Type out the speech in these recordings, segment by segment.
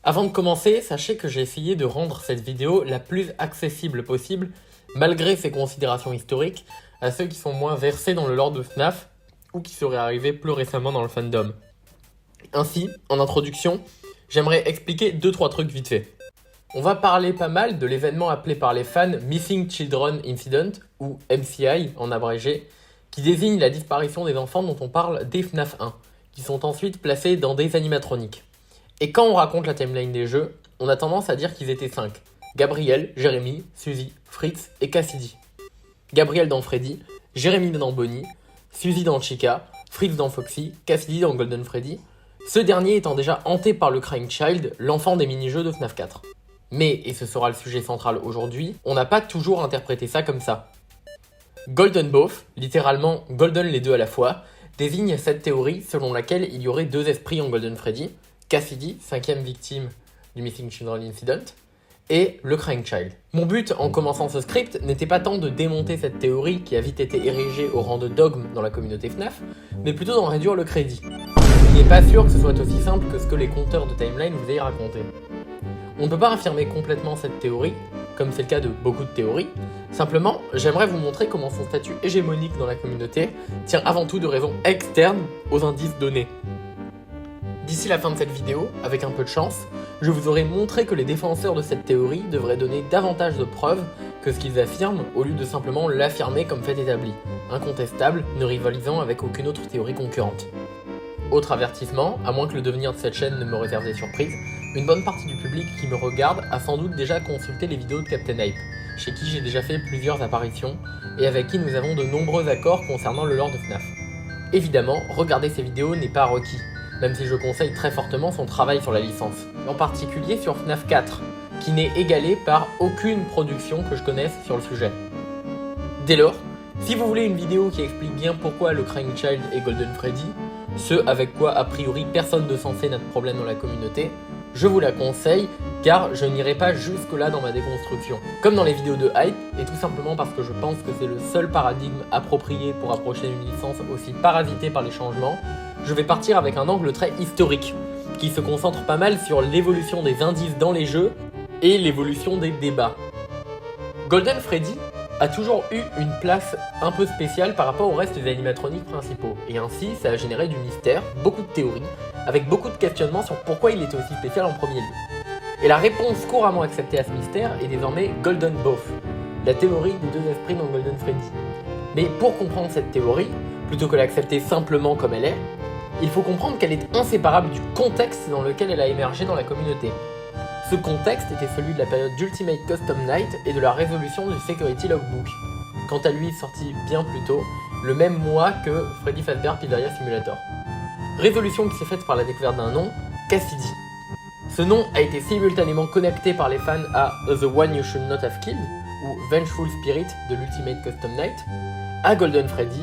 Avant de commencer, sachez que j'ai essayé de rendre cette vidéo la plus accessible possible, malgré ses considérations historiques, à ceux qui sont moins versés dans le lore de FNAF ou qui seraient arrivés plus récemment dans le fandom. Ainsi, en introduction, j'aimerais expliquer 2-3 trucs vite fait. On va parler pas mal de l'événement appelé par les fans Missing Children Incident, ou MCI en abrégé, qui désigne la disparition des enfants dont on parle dès FNAF 1, qui sont ensuite placés dans des animatroniques. Et quand on raconte la timeline des jeux, on a tendance à dire qu'ils étaient 5. Gabriel, Jérémy, Suzy, Fritz et Cassidy. Gabriel dans Freddy, Jérémy dans Bonnie, Suzy dans Chica, Fritz dans Foxy, Cassidy dans Golden Freddy, ce dernier étant déjà hanté par le Crying Child, l'enfant des mini-jeux de FNAF 4. Mais, et ce sera le sujet central aujourd'hui, on n'a pas toujours interprété ça comme ça. Golden Both, littéralement Golden les deux à la fois, désigne cette théorie selon laquelle il y aurait 2 esprits en Golden Freddy, Cassidy, 5e victime du Missing Children Incident, et le Crying Child. Mon but en commençant ce script n'était pas tant de démonter cette théorie qui a vite été érigée au rang de dogme dans la communauté FNAF, mais plutôt d'en réduire le crédit. Il n'est pas sûr que ce soit aussi simple que ce que les compteurs de timeline vous aient raconté. On ne peut pas affirmer complètement cette théorie, comme c'est le cas de beaucoup de théories. Simplement, j'aimerais vous montrer comment son statut hégémonique dans la communauté tient avant tout de raisons externes aux indices donnés. D'ici la fin de cette vidéo, avec un peu de chance, je vous aurai montré que les défenseurs de cette théorie devraient donner davantage de preuves que ce qu'ils affirment au lieu de simplement l'affirmer comme fait établi, incontestable, ne rivalisant avec aucune autre théorie concurrente. Autre avertissement, à moins que le devenir de cette chaîne ne me réserve des surprises, une bonne partie du public qui me regarde a sans doute déjà consulté les vidéos de Captain Hype, chez qui j'ai déjà fait plusieurs apparitions, et avec qui nous avons de nombreux accords concernant le lore de FNAF. Évidemment, regarder ces vidéos n'est pas requis, même si je conseille très fortement son travail sur la licence, en particulier sur FNAF 4, qui n'est égalé par aucune production que je connaisse sur le sujet. Dès lors, si vous voulez une vidéo qui explique bien pourquoi le Crying Child est Golden Freddy, ce avec quoi a priori personne de sensé n'a de problème dans la communauté, je vous la conseille car je n'irai pas jusque là dans ma déconstruction. Comme dans les vidéos de Hype, et tout simplement parce que je pense que c'est le seul paradigme approprié pour approcher une licence aussi parasitée par les changements, je vais partir avec un angle très historique, qui se concentre pas mal sur l'évolution des indices dans les jeux et l'évolution des débats. Golden Freddy a toujours eu une place un peu spéciale par rapport au reste des animatroniques principaux, et ainsi ça a généré du mystère, beaucoup de théories, avec beaucoup de questionnements sur pourquoi il était aussi spécial en premier lieu. Et la réponse couramment acceptée à ce mystère est désormais Golden Both, la théorie des 2 esprits dans Golden Freddy. Mais pour comprendre cette théorie, plutôt que l'accepter simplement comme elle est, il faut comprendre qu'elle est inséparable du contexte dans lequel elle a émergé dans la communauté. Ce contexte était celui de la période d'Ultimate Custom Night et de la résolution du Security Logbook, quant à lui sorti bien plus tôt, le même mois que Freddy Fazbear Pizzeria Simulator. Résolution qui s'est faite par la découverte d'un nom, Cassidy. Ce nom a été simultanément connecté par les fans à The One You Should Not Have Killed, ou Vengeful Spirit de l'Ultimate Custom Night, à Golden Freddy,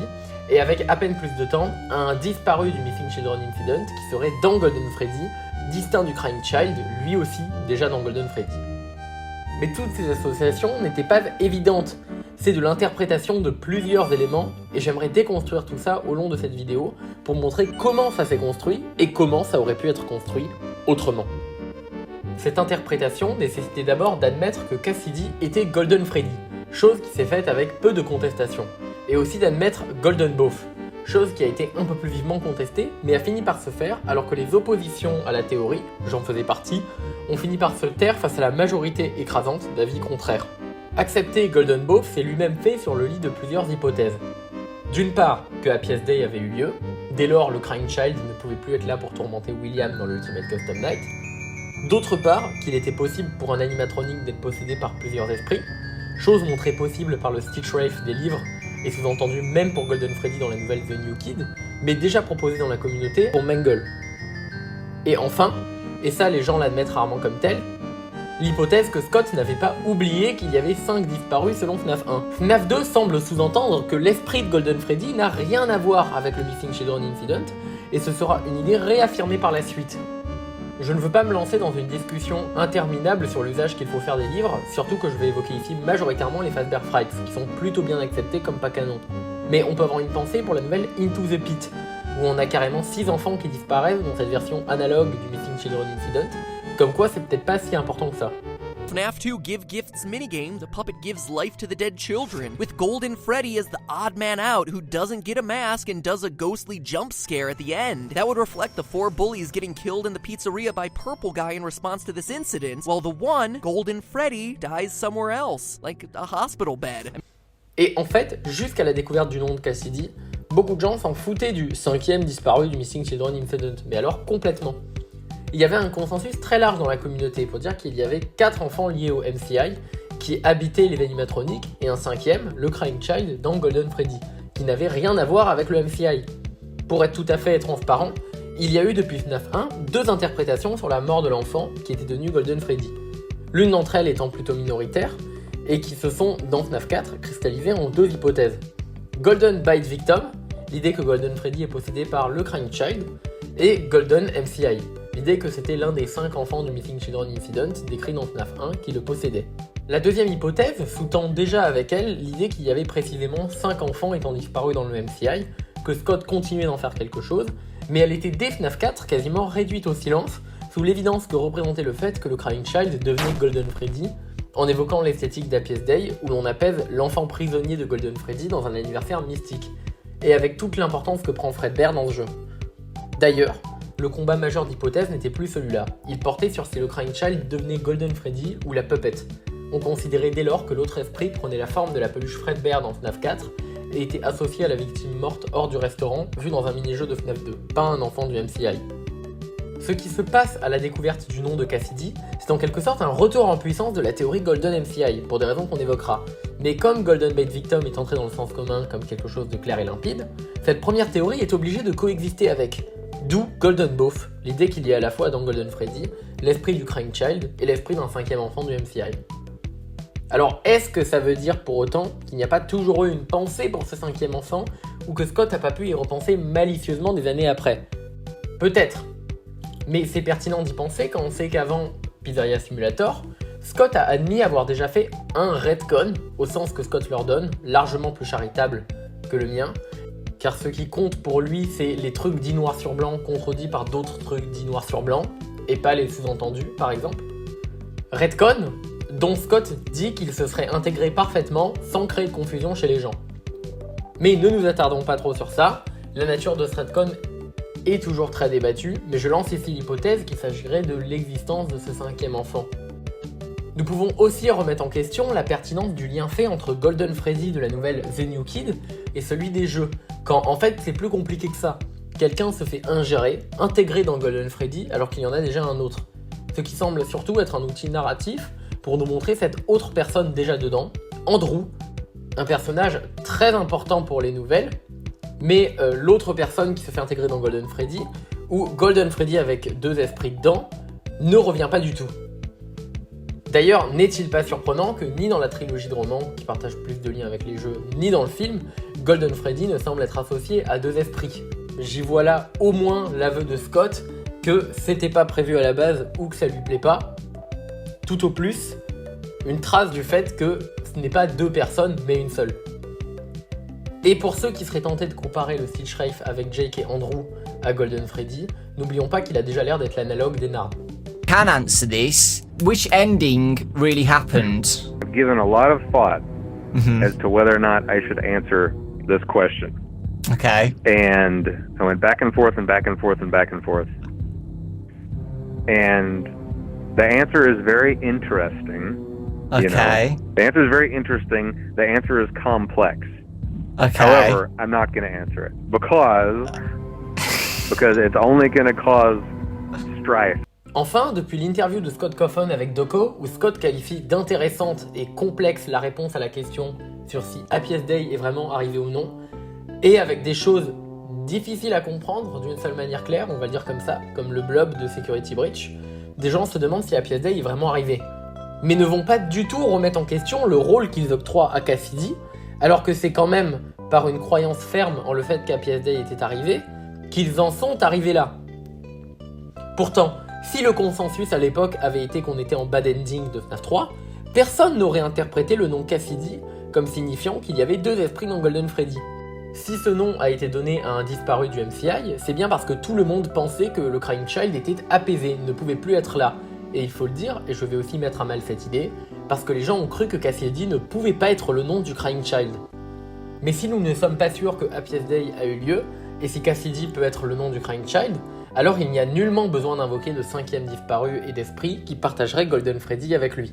et avec à peine plus de temps, à un disparu du Missing Children Incident qui serait dans Golden Freddy, distinct du Crying Child, lui aussi déjà dans Golden Freddy. Mais toutes ces associations n'étaient pas évidentes, c'est de l'interprétation de plusieurs éléments, et j'aimerais déconstruire tout ça au long de cette vidéo pour montrer comment ça s'est construit et comment ça aurait pu être construit autrement. Cette interprétation nécessitait d'abord d'admettre que Cassidy était Golden Freddy, chose qui s'est faite avec peu de contestation, et aussi d'admettre Golden Both, chose qui a été un peu plus vivement contestée, mais a fini par se faire alors que les oppositions à la théorie, j'en faisais partie, ont fini par se taire face à la majorité écrasante d'avis contraires. Accepter Golden Both s'est lui-même fait sur le lit de plusieurs hypothèses. D'une part, que Happiest Day avait eu lieu, dès lors le Crying Child ne pouvait plus être là pour tourmenter William dans l'Ultimate Custom Night. D'autre part, qu'il était possible pour un animatronique d'être possédé par plusieurs esprits, chose montrée possible par le Stitch Wraith des livres, et sous-entendu même pour Golden Freddy dans la nouvelle The New Kid, mais déjà proposée dans la communauté pour Mangle. Et enfin, et ça les gens l'admettent rarement comme tel, l'hypothèse que Scott n'avait pas oublié qu'il y avait 5 disparus selon FNAF 1. FNAF 2 semble sous-entendre que l'esprit de Golden Freddy n'a rien à voir avec le Missing Children Incident, et ce sera une idée réaffirmée par la suite. Je ne veux pas me lancer dans une discussion interminable sur l'usage qu'il faut faire des livres, surtout que je vais évoquer ici majoritairement les Fazbear Frights, qui sont plutôt bien acceptés comme pas canon. Mais on peut avoir une pensée pour la nouvelle Into the Pit, où on a carrément 6 enfants qui disparaissent dans cette version analogue du Missing Children Incident, Comme quoi, c'est peut-être pas si important que ça. FNAF 2 Give Gifts minigame, the puppet gives life to the dead children, with Golden Freddy as the odd man out who doesn't get a mask and does a ghostly jump scare at the end. That would reflect the 4 bullies getting killed in the pizzeria by Purple Guy in response to this incident, while the one, Golden Freddy, dies somewhere else, like a hospital bed. Et en fait, jusqu'à la découverte du nom de Cassidy, beaucoup de gens s'en foutaient du 5e disparu du Missing Children Incident, mais alors complètement. Il y avait un consensus très large dans la communauté pour dire qu'il y avait 4 enfants liés au MCI qui habitaient les animatroniques et un 5e, le Crying Child, dans Golden Freddy, qui n'avait rien à voir avec le MCI. Pour être tout à fait transparent, il y a eu depuis FNAF 1 2 interprétations sur la mort de l'enfant qui était devenu Golden Freddy. L'une d'entre elles étant plutôt minoritaire et qui se sont, dans FNAF 4, cristallisées en 2 hypothèses. Golden Bite Victim, l'idée que Golden Freddy est possédé par le Crying Child, et Golden MCI, l'idée que c'était l'un des 5 enfants du Missing Children Incident décrit dans FNAF 1 qui le possédait. La deuxième hypothèse sous-tend déjà avec elle l'idée qu'il y avait précisément 5 enfants étant disparus dans le MCI, que Scott continuait d'en faire quelque chose, mais elle était dès FNAF 4 quasiment réduite au silence, sous l'évidence que représentait le fait que le Crying Child devenait Golden Freddy, en évoquant l'esthétique d'Happiest Day où l'on apaise l'enfant prisonnier de Golden Freddy dans un anniversaire mystique, et avec toute l'importance que prend Fredbear dans ce jeu. D'ailleurs, le combat majeur d'hypothèse n'était plus celui-là. Il portait sur si le Crying Child devenait Golden Freddy ou la Puppet. On considérait dès lors que l'autre esprit prenait la forme de la peluche Fredbear dans FNAF 4 et était associé à la victime morte hors du restaurant vue dans un mini-jeu de FNAF 2, pas un enfant du MCI. Ce qui se passe à la découverte du nom de Cassidy, c'est en quelque sorte un retour en puissance de la théorie Golden MCI, pour des raisons qu'on évoquera. Mais comme Golden Bait Victim est entré dans le sens commun comme quelque chose de clair et limpide, cette première théorie est obligée de coexister avec. D'où Golden Both, l'idée qu'il y a à la fois dans Golden Freddy, l'esprit du Crying Child et l'esprit d'un 5e enfant du MCI. Alors est-ce que ça veut dire pour autant qu'il n'y a pas toujours eu une pensée pour ce 5e enfant, ou que Scott n'a pas pu y repenser malicieusement des années après? Peut-être. Mais c'est pertinent d'y penser quand on sait qu'avant Pizzeria Simulator, Scott a admis avoir déjà fait un retcon, au sens que Scott leur donne, largement plus charitable que le mien, car ce qui compte pour lui, c'est les trucs dits noir sur blanc contredits par d'autres trucs dits noir sur blanc, et pas les sous-entendus, par exemple. Retcon, dont Scott dit qu'il se serait intégré parfaitement sans créer de confusion chez les gens. Mais ne nous attardons pas trop sur ça, la nature de ce retcon est toujours très débattue, mais je lance ici l'hypothèse qu'il s'agirait de l'existence de ce 5e enfant. Nous pouvons aussi remettre en question la pertinence du lien fait entre Golden Freddy de la nouvelle The New Kid et celui des jeux, quand en fait c'est plus compliqué que ça. Quelqu'un se fait ingérer, intégrer dans Golden Freddy alors qu'il y en a déjà un autre. Ce qui semble surtout être un outil narratif pour nous montrer cette autre personne déjà dedans, Andrew, un personnage très important pour les nouvelles, mais l'autre personne qui se fait intégrer dans Golden Freddy, ou Golden Freddy avec 2 esprits dedans, ne revient pas du tout. D'ailleurs, n'est-il pas surprenant que ni dans la trilogie de romans, qui partage plus de liens avec les jeux, ni dans le film, Golden Freddy ne semble être associé à 2 esprits. J'y vois là au moins l'aveu de Scott que c'était pas prévu à la base ou que ça lui plaît pas. Tout au plus, une trace du fait que ce n'est pas 2 personnes mais une seule. Et pour ceux qui seraient tentés de comparer le Stitch Wraith avec Jake et Andrew à Golden Freddy, n'oublions pas qu'il a déjà l'air d'être l'analogue d'Ennard. Can answer this. Which ending really happened? I've given a lot of thought as to whether or not I should answer this question. Okay. And I went back and forth and back and forth and back and forth. And the answer is very interesting. Okay. You know? The answer is very interesting. The answer is complex. Okay. However, I'm not going to answer it because it's only going to cause strife. Enfin, depuis l'interview de Scott Cawthon avec Doko, où Scott qualifie d'intéressante et complexe la réponse à la question sur si Happiest Day est vraiment arrivé ou non, et avec des choses difficiles à comprendre d'une seule manière claire, on va le dire comme ça, comme le blob de Security Breach, des gens se demandent si Happiest Day est vraiment arrivé. Mais ne vont pas du tout remettre en question le rôle qu'ils octroient à Cassidy, alors que c'est quand même par une croyance ferme en le fait qu'Happiest Day était arrivé, qu'ils en sont arrivés là. Pourtant, si le consensus à l'époque avait été qu'on était en bad ending de FNAF 3, personne n'aurait interprété le nom Cassidy comme signifiant qu'il y avait 2 esprits dans Golden Freddy. Si ce nom a été donné à un disparu du MCI, c'est bien parce que tout le monde pensait que le Crying Child était apaisé, ne pouvait plus être là, et il faut le dire, et je vais aussi mettre à mal cette idée, parce que les gens ont cru que Cassidy ne pouvait pas être le nom du Crying Child. Mais si nous ne sommes pas sûrs que Happiest Day a eu lieu, et si Cassidy peut être le nom du Crying Child, alors il n'y a nullement besoin d'invoquer de 5e disparu et d'esprit qui partagerait Golden Freddy avec lui.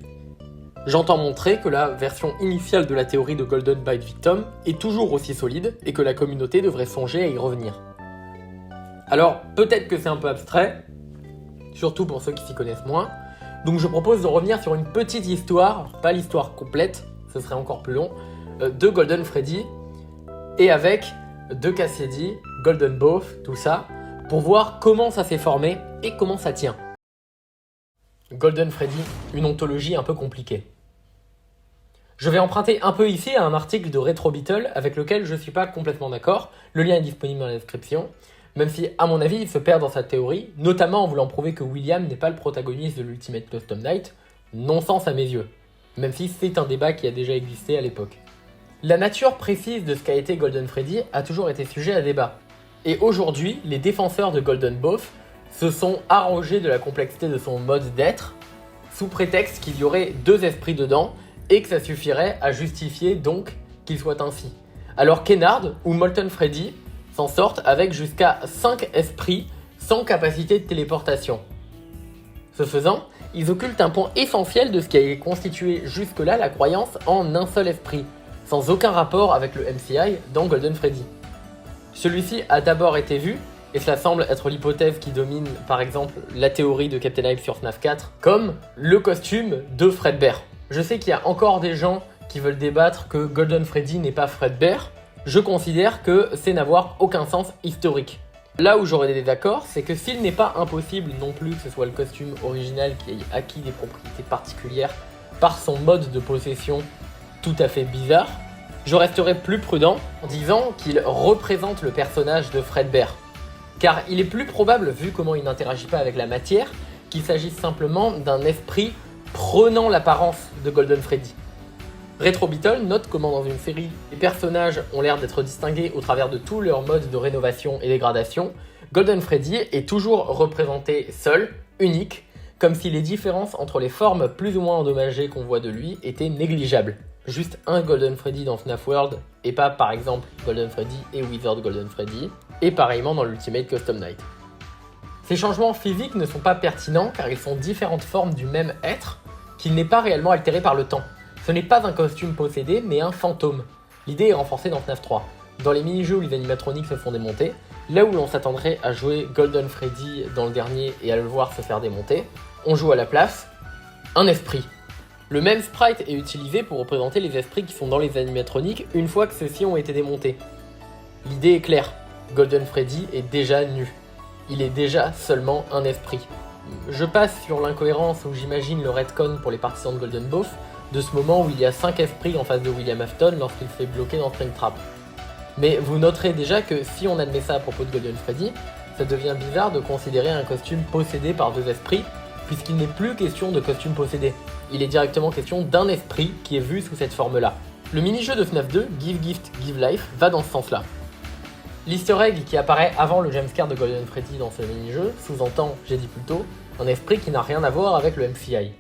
J'entends montrer que la version initiale de la théorie de Golden Bite Victim est toujours aussi solide et que la communauté devrait songer à y revenir. Alors, peut-être que c'est un peu abstrait, surtout pour ceux qui s'y connaissent moins, donc je propose de revenir sur une petite histoire, pas l'histoire complète, ce serait encore plus long, de Golden Freddy, et avec de Cassidy, Golden Both, tout ça, pour voir comment ça s'est formé et comment ça tient. Golden Freddy, une ontologie un peu compliquée. Je vais emprunter un peu ici à un article de Retro Beetle avec lequel je ne suis pas complètement d'accord, le lien est disponible dans la description, même si, à mon avis, il se perd dans sa théorie, notamment en voulant prouver que William n'est pas le protagoniste de l'Ultimate Custom Night, non-sens à mes yeux, même si c'est un débat qui a déjà existé à l'époque. La nature précise de ce qu'a été Golden Freddy a toujours été sujet à débat, et aujourd'hui, les défenseurs de Golden Both se sont arrogés de la complexité de son mode d'être, sous prétexte qu'il y aurait 2 esprits dedans, et que ça suffirait à justifier donc qu'il soit ainsi. Alors Kennard ou Molten Freddy s'en sortent avec jusqu'à 5 esprits sans capacité de téléportation. Ce faisant, ils occultent un point essentiel de ce qui a constitué jusque-là la croyance en un seul esprit, sans aucun rapport avec le MCI dans Golden Freddy. Celui-ci a d'abord été vu, et cela semble être l'hypothèse qui domine par exemple la théorie de Captain Hype sur FNAF 4, comme le costume de Fredbear. Je sais qu'il y a encore des gens qui veulent débattre que Golden Freddy n'est pas Fredbear. Je considère que c'est n'avoir aucun sens historique. Là où j'aurais des désaccords, c'est que s'il n'est pas impossible non plus que ce soit le costume original qui ait acquis des propriétés particulières par son mode de possession tout à fait bizarre, je resterai plus prudent en disant qu'il représente le personnage de Fredbear. Car il est plus probable, vu comment il n'interagit pas avec la matière, qu'il s'agisse simplement d'un esprit prenant l'apparence de Golden Freddy. Retro Beetle note comment dans une série, les personnages ont l'air d'être distingués au travers de tous leurs modes de rénovation et dégradation. Golden Freddy est toujours représenté seul, unique, comme si les différences entre les formes plus ou moins endommagées qu'on voit de lui étaient négligeables. Juste un Golden Freddy dans FNAF World, et pas par exemple Golden Freddy et Wizard Golden Freddy, et pareillement dans l'Ultimate Custom Night. Ces changements physiques ne sont pas pertinents car ils sont différentes formes du même être, qu'il n'est pas réellement altéré par le temps. Ce n'est pas un costume possédé, mais un fantôme. L'idée est renforcée dans FNAF 3. Dans les mini-jeux où les animatroniques se font démonter, là où l'on s'attendrait à jouer Golden Freddy dans le dernier et à le voir se faire démonter, on joue à la place un esprit. Le même sprite est utilisé pour représenter les esprits qui sont dans les animatroniques une fois que ceux-ci ont été démontés. L'idée est claire, Golden Freddy est déjà nu. Il est déjà seulement un esprit. Je passe sur l'incohérence où j'imagine le retcon pour les partisans de Golden Both, de ce moment où il y a 5 esprits en face de William Afton lorsqu'il se fait bloquer dans Springtrap. Mais vous noterez déjà que si on admet ça à propos de Golden Freddy, ça devient bizarre de considérer un costume possédé par 2 esprits, puisqu'il n'est plus question de costume possédé. Il est directement question d'un esprit qui est vu sous cette forme-là. Le mini-jeu de FNAF 2, Give Gift, Give Life, va dans ce sens-là. L'easter egg qui apparaît avant le jumpscare de Golden Freddy dans ce mini-jeu sous-entend, j'ai dit plus tôt, un esprit qui n'a rien à voir avec le MCI.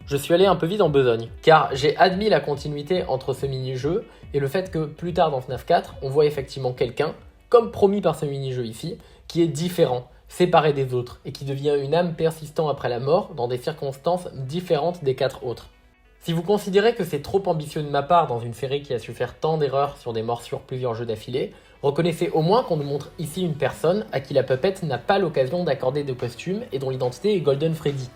Je suis allé un peu vite en besogne, car j'ai admis la continuité entre ce mini-jeu et le fait que plus tard dans FNAF 4, on voit effectivement quelqu'un, comme promis par ce mini-jeu ici, qui est différent, séparé des autres, et qui devient une âme persistant après la mort dans des circonstances différentes des 4 autres. Si vous considérez que c'est trop ambitieux de ma part dans une série qui a su faire tant d'erreurs sur des morts sur plusieurs jeux d'affilée, reconnaissez au moins qu'on nous montre ici une personne à qui la puppet n'a pas l'occasion d'accorder de costume et dont l'identité est Golden Freddy.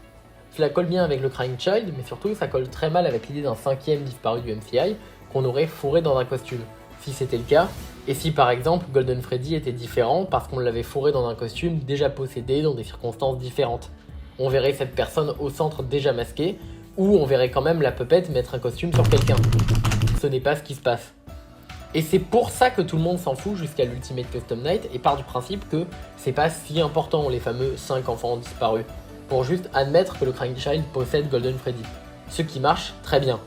Cela colle bien avec le Crying Child, mais surtout ça colle très mal avec l'idée d'un 5e disparu du MCI qu'on aurait fourré dans un costume. Si c'était le cas, et si par exemple Golden Freddy était différent parce qu'on l'avait fourré dans un costume déjà possédé dans des circonstances différentes. On verrait cette personne au centre déjà masquée, ou on verrait quand même la puppet mettre un costume sur quelqu'un. Ce n'est pas ce qui se passe. Et c'est pour ça que tout le monde s'en fout jusqu'à l'Ultimate Custom Night et part du principe que c'est pas si important les fameux 5 enfants disparus, pour juste admettre que le Crying Child possède Golden Freddy. Ce qui marche très bien.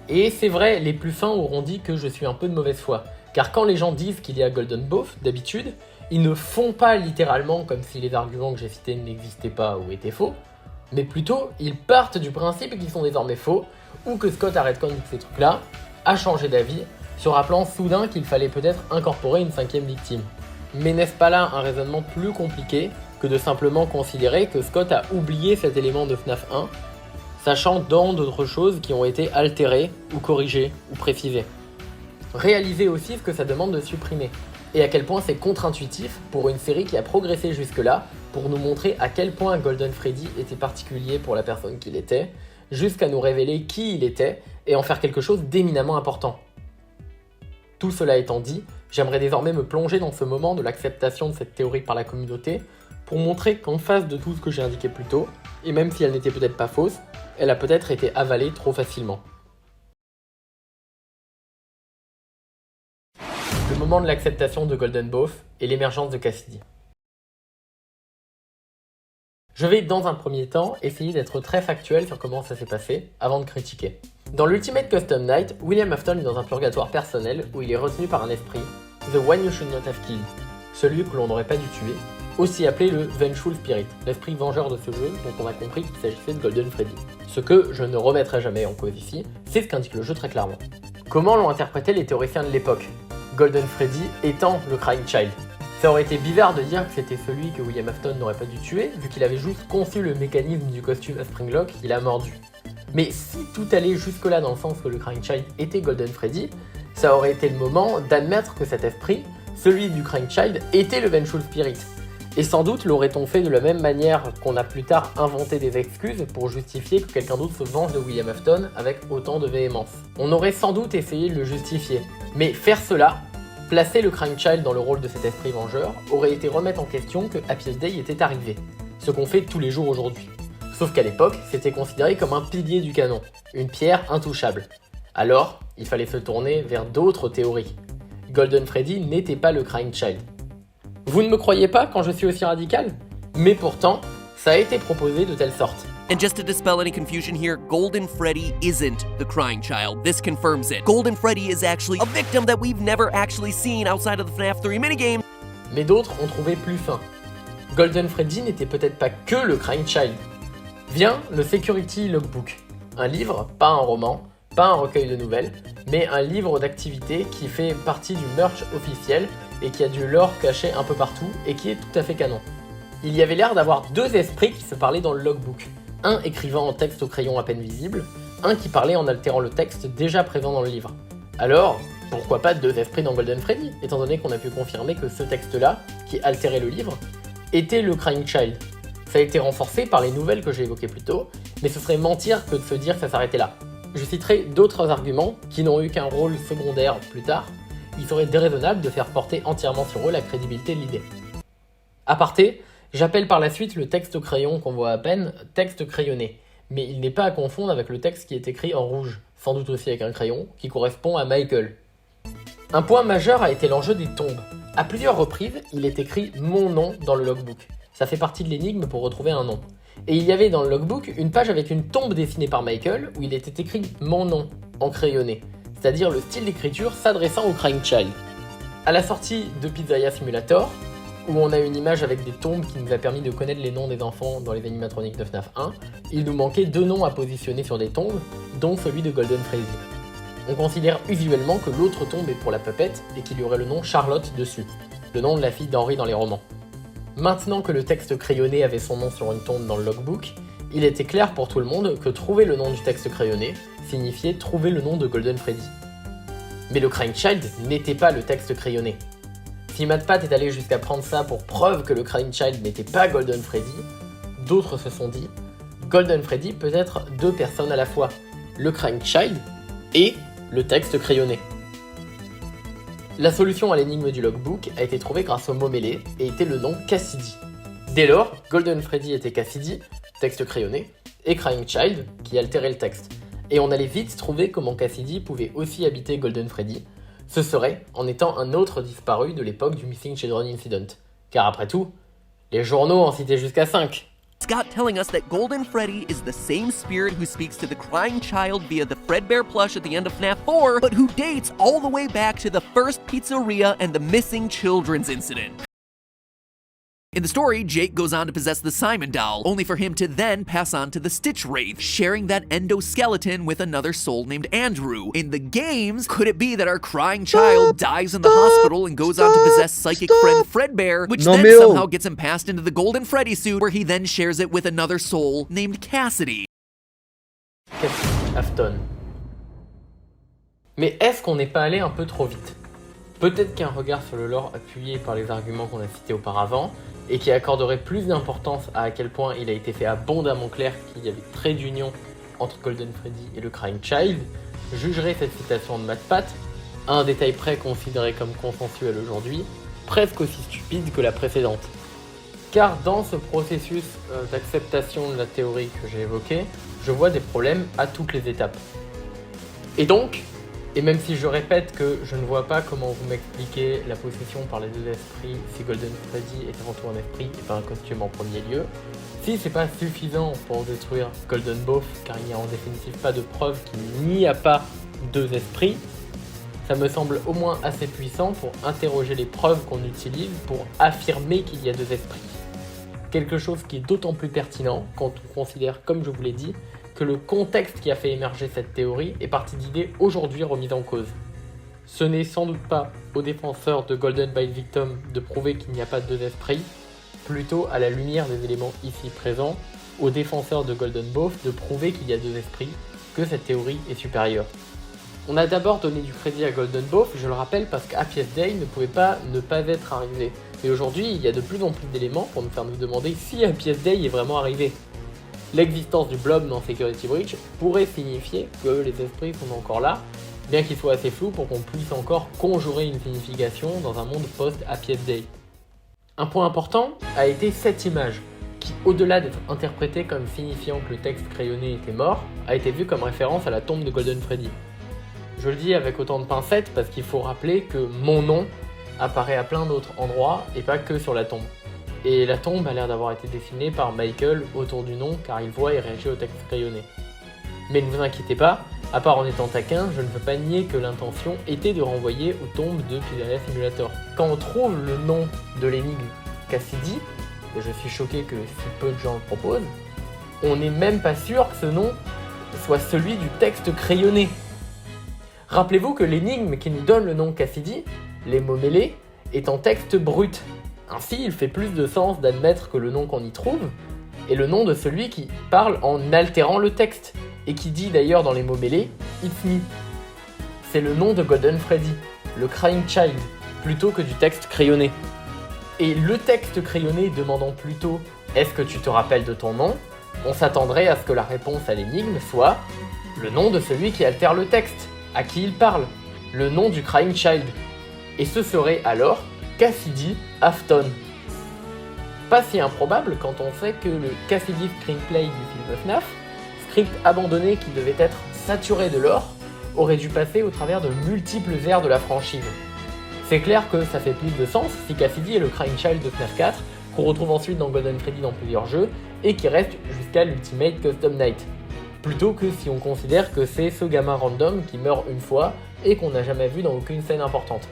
Et c'est vrai, les plus fins auront dit que je suis un peu de mauvaise foi, car quand les gens disent qu'il y a Golden Both, d'habitude, ils ne font pas littéralement comme si les arguments que j'ai cités n'existaient pas ou étaient faux. mais plutôt ils partent du principe qu'ils sont désormais faux, ou que Scott a retconné tous ces trucs-là, a changé d'avis, se rappelant soudain qu'il fallait peut-être incorporer une 5e victime. Mais n'est-ce pas là un raisonnement plus compliqué que de simplement considérer que Scott a oublié cet élément de FNAF 1, sachant dans d'autres choses qui ont été altérées, ou corrigées, ou précisées. Réalisez aussi ce que ça demande de supprimer, et à quel point c'est contre-intuitif pour une série qui a progressé jusque-là, pour nous montrer à quel point Golden Freddy était particulier pour la personne qu'il était, jusqu'à nous révéler qui il était, et en faire quelque chose d'éminemment important. Tout cela étant dit, j'aimerais désormais me plonger dans ce moment de l'acceptation de cette théorie par la communauté, pour montrer qu'en face de tout ce que j'ai indiqué plus tôt, et même si elle n'était peut-être pas fausse, elle a peut-être été avalée trop facilement. Le moment de l'acceptation de Golden Bough et l'émergence de Cassidy. Je vais dans un premier temps essayer d'être très factuel sur comment ça s'est passé avant de critiquer. Dans l'Ultimate Custom Night, William Afton est dans un purgatoire personnel où il est retenu par un esprit, The One You Should Not Have Killed, celui que l'on n'aurait pas dû tuer, aussi appelé le Vengeful Spirit, l'esprit vengeur de ce jeu dont on a compris qu'il s'agissait de Golden Freddy. Ce que je ne remettrai jamais en cause ici, c'est ce qu'indique le jeu très clairement. Comment l'ont interprété les théoriciens de l'époque, Golden Freddy étant le Crying Child? Ça aurait été bizarre de dire que c'était celui que William Afton n'aurait pas dû tuer, vu qu'il avait juste conçu le mécanisme du costume à Springlock qu'il a mordu. Mais si tout allait jusque-là dans le sens que le Crying Child était Golden Freddy, ça aurait été le moment d'admettre que cet esprit, celui du Crying Child, était le Vengeful Spirit. Et sans doute l'aurait-on fait de la même manière qu'on a plus tard inventé des excuses pour justifier que quelqu'un d'autre se venge de William Afton avec autant de véhémence. On aurait sans doute essayé de le justifier, mais faire cela, placer le Crying Child dans le rôle de cet esprit vengeur, aurait été remettre en question que Happiest Day était arrivé, ce qu'on fait tous les jours aujourd'hui. Sauf qu'à l'époque, c'était considéré comme un pilier du canon, une pierre intouchable. Alors, il fallait se tourner vers d'autres théories. Golden Freddy n'était pas le Crying Child. Vous ne me croyez pas quand je suis aussi radical? Mais pourtant, ça a été proposé de telle sorte. And just to dispel any confusion here, Golden Freddy isn't the crying child. This confirms it. Golden Freddy is actually a victim that we've never actually seen outside of the FNAF 3 minigame. Mais d'autres ont trouvé plus fin. Golden Freddy n'était peut-être pas que le Crying Child. Vient le Security Logbook, un livre, pas un roman, pas un recueil de nouvelles, mais un livre d'activités qui fait partie du merch officiel et qui a du lore caché un peu partout et qui est tout à fait canon. Il y avait l'air d'avoir deux esprits qui se parlaient dans le logbook, un écrivant en texte au crayon à peine visible, un qui parlait en altérant le texte déjà présent dans le livre. Alors, pourquoi pas deux esprits dans Golden Freddy, étant donné qu'on a pu confirmer que ce texte-là, qui altérait le livre, était le Crying Child. Ça a été renforcé par les nouvelles que j'ai évoquées plus tôt, mais ce serait mentir que de se dire que ça s'arrêtait là. Je citerai d'autres arguments qui n'ont eu qu'un rôle secondaire plus tard. Il serait déraisonnable de faire porter entièrement sur eux la crédibilité de l'idée. Aparté, j'appelle par la suite le texte au crayon qu'on voit à peine texte crayonné, mais il n'est pas à confondre avec le texte qui est écrit en rouge, sans doute aussi avec un crayon, qui correspond à Michael. Un point majeur a été l'enjeu des tombes. À plusieurs reprises, il est écrit mon nom dans le logbook. Ça fait partie de l'énigme pour retrouver un nom. Et il y avait dans le logbook une page avec une tombe dessinée par Michael où il était écrit mon nom en crayonné, c'est-à-dire le style d'écriture s'adressant au Crying Child. À la sortie de Pizzeria Simulator, où on a une image avec des tombes qui nous a permis de connaître les noms des enfants dans les animatroniques de FNAF 1, il nous manquait deux noms à positionner sur des tombes, dont celui de Golden Freddy. On considère usuellement que l'autre tombe est pour la puppette et qu'il y aurait le nom Charlotte dessus, le nom de la fille d'Henry dans les romans. Maintenant que le texte crayonné avait son nom sur une tombe dans le logbook, il était clair pour tout le monde que trouver le nom du texte crayonné signifiait trouver le nom de Golden Freddy. Mais le Crying Child n'était pas le texte crayonné. Si MatPat est allé jusqu'à prendre ça pour preuve que le Crying Child n'était pas Golden Freddy, d'autres se sont dit Golden Freddy peut être deux personnes à la fois, le Crying Child et le texte crayonné. La solution à l'énigme du logbook a été trouvée grâce au mot mêlé et était le nom Cassidy. Dès lors, Golden Freddy était Cassidy, texte crayonné, et Crying Child, qui altérait le texte. Et on allait vite trouver comment Cassidy pouvait aussi habiter Golden Freddy. Ce serait en étant un autre disparu de l'époque du Missing Children Incident. Car après tout, les journaux en citaient jusqu'à 5. Scott telling us that Golden Freddy is the same spirit who speaks to the crying child via the Fredbear plush at the end of FNAF 4, but who dates all the way back to the first pizzeria and the missing children's incident. In the story, Jake goes on to possess the Simon doll, only for him to then pass on to the Stitch Wraith, sharing that endoskeleton with another soul named Andrew. In the games, could it be that our crying child dies in the hospital and goes on to possess psychic friend Fredbear, which then somehow gets him passed into the Golden Freddy suit, where he then shares it with another soul named Cassidy? Afton. Mais est-ce qu'on n'est pas allé un peu trop vite? Peut-être qu'un regard sur le lore appuyé par les arguments qu'on a cités auparavant, et qui accorderait plus d'importance à quel point il a été fait abondamment clair qu'il y avait trait d'union entre Golden Freddy et le Crying Child, jugerait cette citation de MatPat, à un détail près considéré comme consensuel aujourd'hui, presque aussi stupide que la précédente. Car dans ce processus d'acceptation de la théorie que j'ai évoquée, je vois des problèmes à toutes les étapes. Et donc, et même si je répète que je ne vois pas comment vous m'expliquez la possession par les deux esprits si Golden Freddy est avant tout un esprit et pas un costume en premier lieu, si c'est pas suffisant pour détruire Golden Boff car il n'y a en définitive pas de preuve qu'il n'y a pas deux esprits, ça me semble au moins assez puissant pour interroger les preuves qu'on utilise pour affirmer qu'il y a deux esprits. Quelque chose qui est d'autant plus pertinent quand on considère, comme je vous l'ai dit, que le contexte qui a fait émerger cette théorie est partie d'idées aujourd'hui remises en cause. Ce n'est sans doute pas aux défenseurs de Golden by Victim de prouver qu'il n'y a pas deux esprits, plutôt à la lumière des éléments ici présents, aux défenseurs de Golden Boff de prouver qu'il y a deux esprits, que cette théorie est supérieure. On a d'abord donné du crédit à Golden Boff, je le rappelle, parce qu'Happiest Day ne pouvait pas ne pas être arrivé. Et aujourd'hui, il y a de plus en plus d'éléments pour nous faire nous demander si Happiest Day est vraiment arrivé. L'existence du blob dans Security Breach pourrait signifier que les esprits sont encore là, bien qu'ils soient assez flous pour qu'on puisse encore conjurer une signification dans un monde post-Happiest Day. Un point important a été cette image, qui, au-delà d'être interprétée comme signifiant que le texte crayonné était mort, a été vue comme référence à la tombe de Golden Freddy. Je le dis avec autant de pincettes parce qu'il faut rappeler que mon nom apparaît à plein d'autres endroits et pas que sur la tombe. Et la tombe a l'air d'avoir été dessinée par Michael autour du nom car il voit et réagit au texte crayonné. Mais ne vous inquiétez pas, à part en étant taquin, je ne peux pas nier que l'intention était de renvoyer aux tombes de Pizzeria Simulator. Quand on trouve le nom de l'énigme Cassidy, et je suis choqué que si peu de gens le proposent, on n'est même pas sûr que ce nom soit celui du texte crayonné. Rappelez-vous que l'énigme qui nous donne le nom Cassidy, les mots mêlés, est en texte brut. Ainsi, il fait plus de sens d'admettre que le nom qu'on y trouve est le nom de celui qui parle en altérant le texte, et qui dit d'ailleurs dans les mots mêlés « It's me ». C'est le nom de Golden Freddy, le Crying Child, plutôt que du texte crayonné. Et le texte crayonné demandant plutôt « Est-ce que tu te rappelles de ton nom ?», on s'attendrait à ce que la réponse à l'énigme soit le nom de celui qui altère le texte, à qui il parle, le nom du Crying Child. Et ce serait alors Cassidy Afton. Pas si improbable quand on sait que le Cassidy screenplay du film FNAF, script abandonné qui devait être saturé de lore, aurait dû passer au travers de multiples ères de la franchise. C'est clair que ça fait plus de sens si Cassidy est le Crying Child de FNAF 4, qu'on retrouve ensuite dans Golden Freddy dans plusieurs jeux, et qui reste jusqu'à l'Ultimate Custom Night. Plutôt que si on considère que c'est ce gamin random qui meurt une fois et qu'on n'a jamais vu dans aucune scène importante.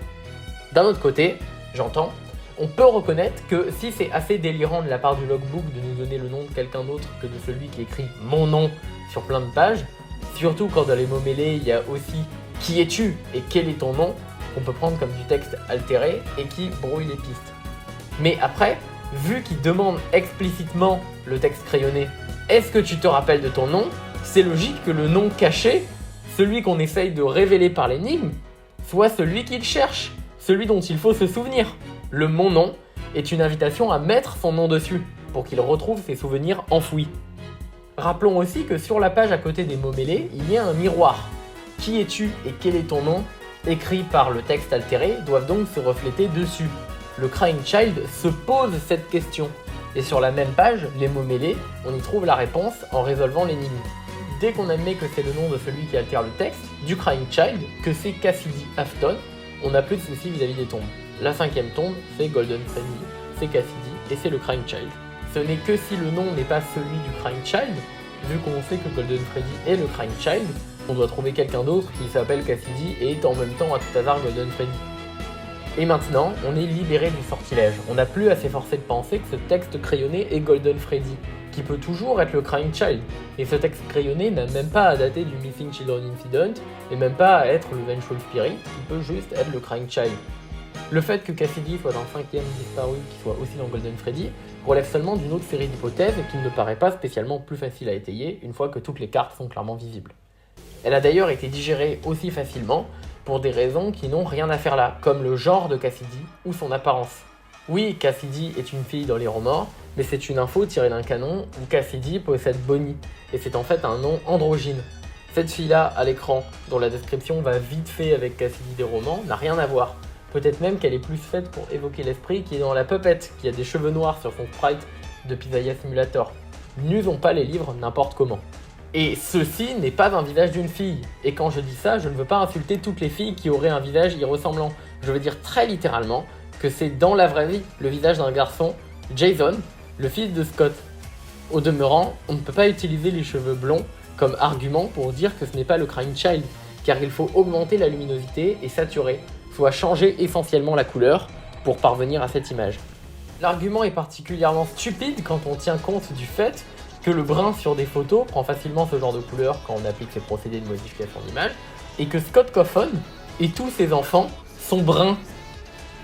D'un autre côté, j'entends, on peut reconnaître que si c'est assez délirant de la part du logbook de nous donner le nom de quelqu'un d'autre que de celui qui écrit mon nom sur plein de pages, surtout quand dans les mots mêlés il y a aussi qui es-tu et quel est ton nom, qu'on peut prendre comme du texte altéré et qui brouille les pistes. Mais après, vu qu'il demande explicitement le texte crayonné, est-ce que tu te rappelles de ton nom ? C'est logique que le nom caché, celui qu'on essaye de révéler par l'énigme, soit celui qu'il cherche, celui dont il faut se souvenir. Le mon nom est une invitation à mettre son nom dessus, pour qu'il retrouve ses souvenirs enfouis. Rappelons aussi que sur la page à côté des mots mêlés, il y a un miroir. Qui es-tu et quel est ton nom, écrit par le texte altéré, doivent donc se refléter dessus. Le Crying Child se pose cette question. Et sur la même page, les mots mêlés, on y trouve la réponse en résolvant l'énigme. Dès qu'on admet que c'est le nom de celui qui altère le texte, du Crying Child, que c'est Cassidy Afton, on n'a plus de soucis vis-à-vis des tombes. La 5e tombe, c'est Golden Freddy, c'est Cassidy et c'est le Crying Child. Ce n'est que si le nom n'est pas celui du Crying Child, vu qu'on sait que Golden Freddy est le Crying Child, on doit trouver quelqu'un d'autre qui s'appelle Cassidy et est en même temps à tout hasard Golden Freddy. Et maintenant, on est libéré du sortilège. On n'a plus à s'efforcer de penser que ce texte crayonné est Golden Freddy, qui peut toujours être le Crying Child. Et ce texte crayonné n'a même pas à dater du Missing Children Incident, et même pas à être le Vengeful Spirit, qui peut juste être le Crying Child. Le fait que Cassidy soit un 5e disparu qui soit aussi dans Golden Freddy relève seulement d'une autre série d'hypothèses et qui ne paraît pas spécialement plus facile à étayer une fois que toutes les cartes sont clairement visibles. Elle a d'ailleurs été digérée aussi facilement pour des raisons qui n'ont rien à faire là, comme le genre de Cassidy ou son apparence. Oui, Cassidy est une fille dans les romans, mais c'est une info tirée d'un canon où Cassidy possède Bonnie, et c'est en fait un nom androgyne. Cette fille-là, à l'écran, dont la description va vite fait avec Cassidy des romans, n'a rien à voir. Peut-être même qu'elle est plus faite pour évoquer l'esprit qui est dans la puppette, qui a des cheveux noirs sur son sprite de Pizaya Simulator. N'usons pas les livres n'importe comment. Et ceci n'est pas un visage d'une fille. Et quand je dis ça, je ne veux pas insulter toutes les filles qui auraient un visage y ressemblant. Je veux dire très littéralement que c'est dans la vraie vie le visage d'un garçon, Jason, le fils de Scott. Au demeurant, on ne peut pas utiliser les cheveux blonds comme argument pour dire que ce n'est pas le Crying Child, car il faut augmenter la luminosité et saturer, soit changer essentiellement la couleur pour parvenir à cette image. L'argument est particulièrement stupide quand on tient compte du fait que le brun sur des photos prend facilement ce genre de couleur quand on applique ces procédés de modification d'image, et que Scott Cawthon et tous ses enfants sont bruns.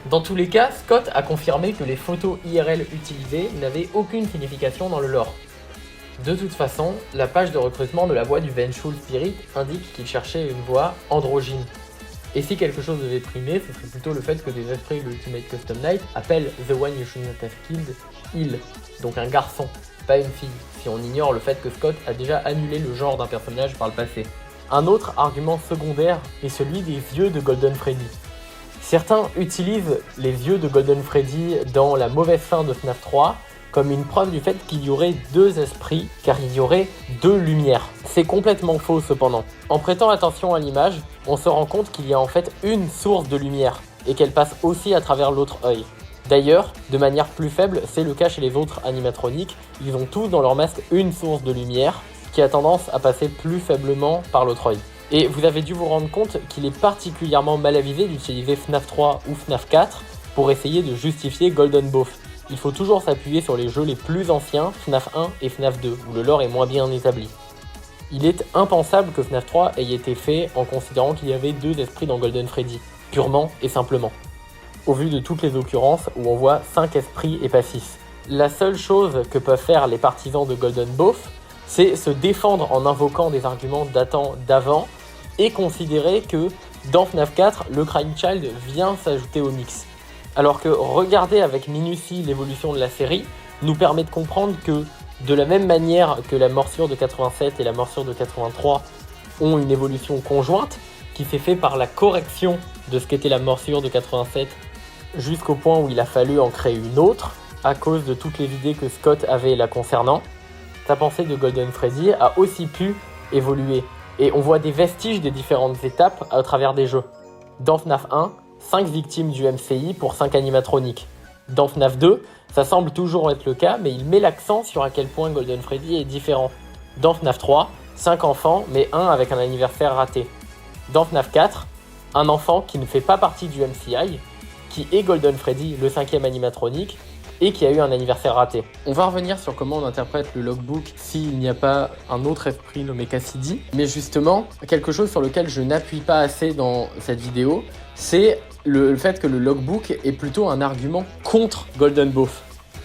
Dans tous les cas, Scott a confirmé que les photos IRL utilisées n'avaient aucune signification dans le lore. De toute façon, la page de recrutement de la voix du Vengeful Spirit indique qu'il cherchait une voix androgyne. Et si quelque chose devait primer, ce serait plutôt le fait que des esprits de l'Ultimate Custom Night appellent The One You Should Not Have Killed il, donc un garçon, pas une fille, si on ignore le fait que Scott a déjà annulé le genre d'un personnage par le passé. Un autre argument secondaire est celui des yeux de Golden Freddy. Certains utilisent les yeux de Golden Freddy dans la mauvaise fin de FNAF 3 comme une preuve du fait qu'il y aurait deux esprits, car il y aurait deux lumières. C'est complètement faux cependant. En prêtant attention à l'image, on se rend compte qu'il y a en fait une source de lumière, et qu'elle passe aussi à travers l'autre œil. D'ailleurs, de manière plus faible, c'est le cas chez les autres animatroniques, ils ont tous dans leur masque une source de lumière, qui a tendance à passer plus faiblement par l'autre œil. Et vous avez dû vous rendre compte qu'il est particulièrement mal avisé d'utiliser FNAF 3 ou FNAF 4 pour essayer de justifier Golden Bough. Il faut toujours s'appuyer sur les jeux les plus anciens, FNAF 1 et FNAF 2, où le lore est moins bien établi. Il est impensable que FNAF 3 ait été fait en considérant qu'il y avait deux esprits dans Golden Freddy, purement et simplement. Au vu de toutes les occurrences où on voit 5 esprits et pas 6. La seule chose que peuvent faire les partisans de Golden Bough, c'est se défendre en invoquant des arguments datant d'avant et considérer que dans FNAF 4, le Crying Child vient s'ajouter au mix. Alors que regarder avec minutie l'évolution de la série nous permet de comprendre que, de la même manière que la morsure de 87 et la morsure de 83 ont une évolution conjointe, qui s'est fait par la correction de ce qu'était la morsure de 87 jusqu'au point où il a fallu en créer une autre, à cause de toutes les idées que Scott avait la concernant, sa pensée de Golden Freddy a aussi pu évoluer. Et on voit des vestiges des différentes étapes à travers des jeux. Dans FNAF 1, 5 victimes du MCI pour 5 animatroniques. Dans FNAF 2, ça semble toujours être le cas, mais il met l'accent sur à quel point Golden Freddy est différent. Dans FNAF 3, 5 enfants, mais un avec un anniversaire raté. Dans FNAF 4, un enfant qui ne fait pas partie du MCI, qui est Golden Freddy, le 5e animatronique, et qui a eu un anniversaire raté. On va revenir sur comment on interprète le logbook s'il n'y a pas un autre esprit nommé Cassidy. Mais justement, quelque chose sur lequel je n'appuie pas assez dans cette vidéo, c'est le fait que le logbook est plutôt un argument contre Golden Bough.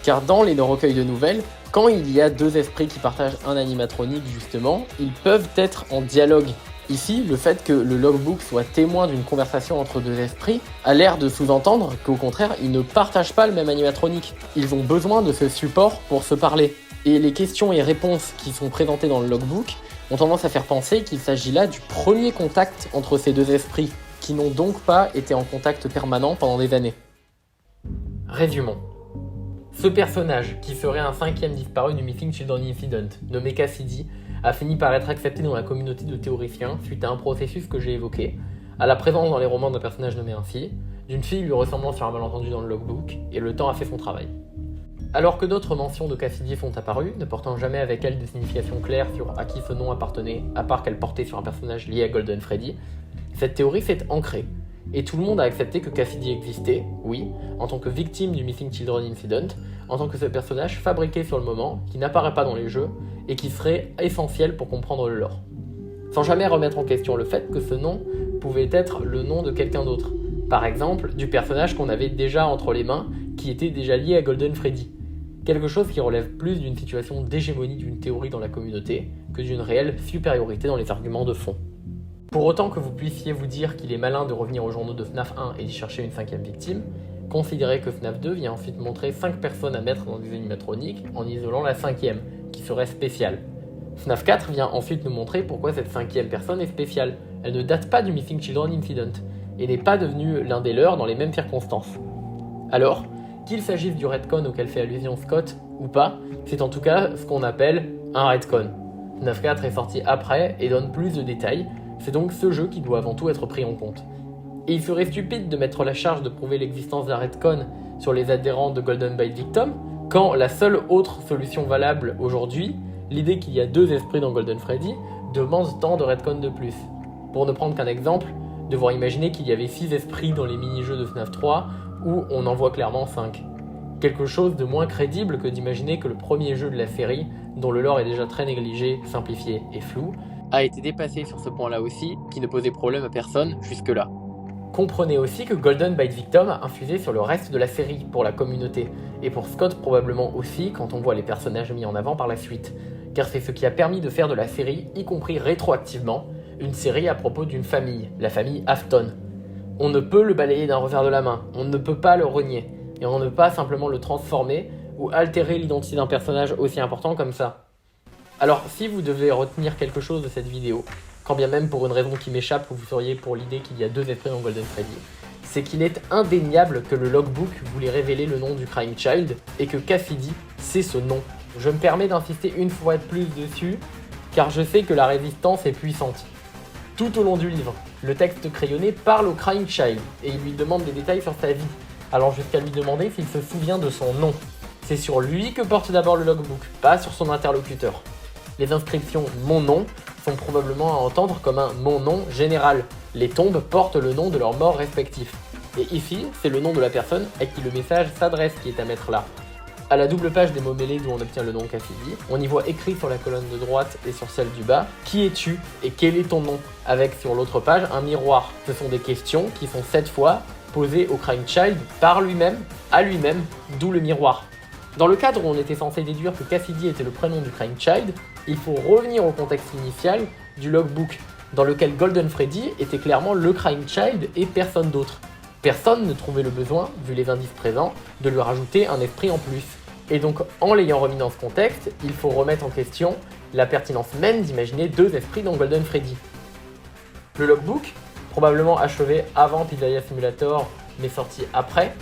Car dans les recueils de nouvelles, quand il y a deux esprits qui partagent un animatronique justement, ils peuvent être en dialogue. Ici, le fait que le logbook soit témoin d'une conversation entre deux esprits a l'air de sous-entendre qu'au contraire, ils ne partagent pas le même animatronique. Ils ont besoin de ce support pour se parler. Et les questions et réponses qui sont présentées dans le logbook ont tendance à faire penser qu'il s'agit là du premier contact entre ces deux esprits, qui n'ont donc pas été en contact permanent pendant des années. Résumons. Ce personnage, qui serait un 5e disparu du Missing Children Incident, nommé Cassidy, a fini par être accepté dans la communauté de théoriciens suite à un processus que j'ai évoqué, à la présence dans les romans d'un personnage nommé ainsi, d'une fille lui ressemblant sur un malentendu dans le logbook, et le temps a fait son travail. Alors que d'autres mentions de Cassidy sont apparues, ne portant jamais avec elles de signification claire sur à qui ce nom appartenait, à part qu'elle portait sur un personnage lié à Golden Freddy, cette théorie s'est ancrée, et tout le monde a accepté que Cassidy existait, oui, en tant que victime du Missing Children Incident, en tant que ce personnage fabriqué sur le moment, qui n'apparaît pas dans les jeux, et qui serait essentiel pour comprendre le lore. Sans jamais remettre en question le fait que ce nom pouvait être le nom de quelqu'un d'autre. Par exemple, du personnage qu'on avait déjà entre les mains, qui était déjà lié à Golden Freddy. Quelque chose qui relève plus d'une situation d'hégémonie d'une théorie dans la communauté que d'une réelle supériorité dans les arguments de fond. Pour autant que vous puissiez vous dire qu'il est malin de revenir aux journaux de FNAF 1 et d'y chercher une 5e victime, considérez que FNAF 2 vient ensuite montrer 5 personnes à mettre dans des animatroniques en isolant la 5e, qui serait spéciale. FNAF 4 vient ensuite nous montrer pourquoi cette 5e personne est spéciale. Elle ne date pas du Missing Children Incident, et n'est pas devenue l'un des leurs dans les mêmes circonstances. Alors, qu'il s'agisse du retcon auquel fait allusion Scott ou pas, c'est en tout cas ce qu'on appelle un retcon. FNAF 4 est sorti après et donne plus de détails, c'est donc ce jeu qui doit avant tout être pris en compte. Et il serait stupide de mettre la charge de prouver l'existence d'un retcon sur les adhérents de Golden Byte Victim, quand la seule autre solution valable aujourd'hui, l'idée qu'il y a 2 esprits dans Golden Freddy, demande tant de retcon de plus. Pour ne prendre qu'un exemple, devoir imaginer qu'il y avait 6 esprits dans les mini-jeux de FNAF 3, où on en voit clairement 5. Quelque chose de moins crédible que d'imaginer que le premier jeu de la série, dont le lore est déjà très négligé, simplifié et flou, a été dépassé sur ce point-là aussi, qui ne posait problème à personne jusque-là. Comprenez aussi que Golden Byte Victim a infusé sur le reste de la série pour la communauté, et pour Scott probablement aussi quand on voit les personnages mis en avant par la suite, car c'est ce qui a permis de faire de la série, y compris rétroactivement, une série à propos d'une famille, la famille Afton. On ne peut le balayer d'un revers de la main, on ne peut pas le renier, et on ne peut pas simplement le transformer ou altérer l'identité d'un personnage aussi important comme ça. Alors si vous devez retenir quelque chose de cette vidéo, quand bien même pour une raison qui m'échappe vous seriez pour l'idée qu'il y a 2 esprits dans Golden Freddy, c'est qu'il est indéniable que le logbook voulait révéler le nom du Crying Child et que Cassidy, c'est ce nom. Je me permets d'insister une fois de plus dessus, car je sais que la résistance est puissante. Tout au long du livre, le texte crayonné parle au Crying Child et il lui demande des détails sur sa vie, allant jusqu'à lui demander s'il se souvient de son nom. C'est sur lui que porte d'abord le logbook, pas sur son interlocuteur. Les inscriptions « mon nom » sont probablement à entendre comme un « mon nom » général. Les tombes portent le nom de leurs morts respectifs. Et ici, c'est le nom de la personne à qui le message s'adresse qui est à mettre là. À la double page des mots mêlés d'où on obtient le nom Cassidy, on y voit écrit sur la colonne de droite et sur celle du bas « Qui es-tu et quel est ton nom ?» avec sur l'autre page un miroir. Ce sont des questions qui sont cette fois posées au Crying Child par lui-même, à lui-même, d'où le miroir. Dans le cadre où on était censé déduire que Cassidy était le prénom du Crying Child, il faut revenir au contexte initial du logbook, dans lequel Golden Freddy était clairement le Crying Child et personne d'autre. Personne ne trouvait le besoin, vu les indices présents, de lui rajouter un esprit en plus. Et donc, en l'ayant remis dans ce contexte, il faut remettre en question la pertinence même d'imaginer 2 esprits dans Golden Freddy. Le logbook, probablement achevé avant Pizzeria Simulator, mais sorti après,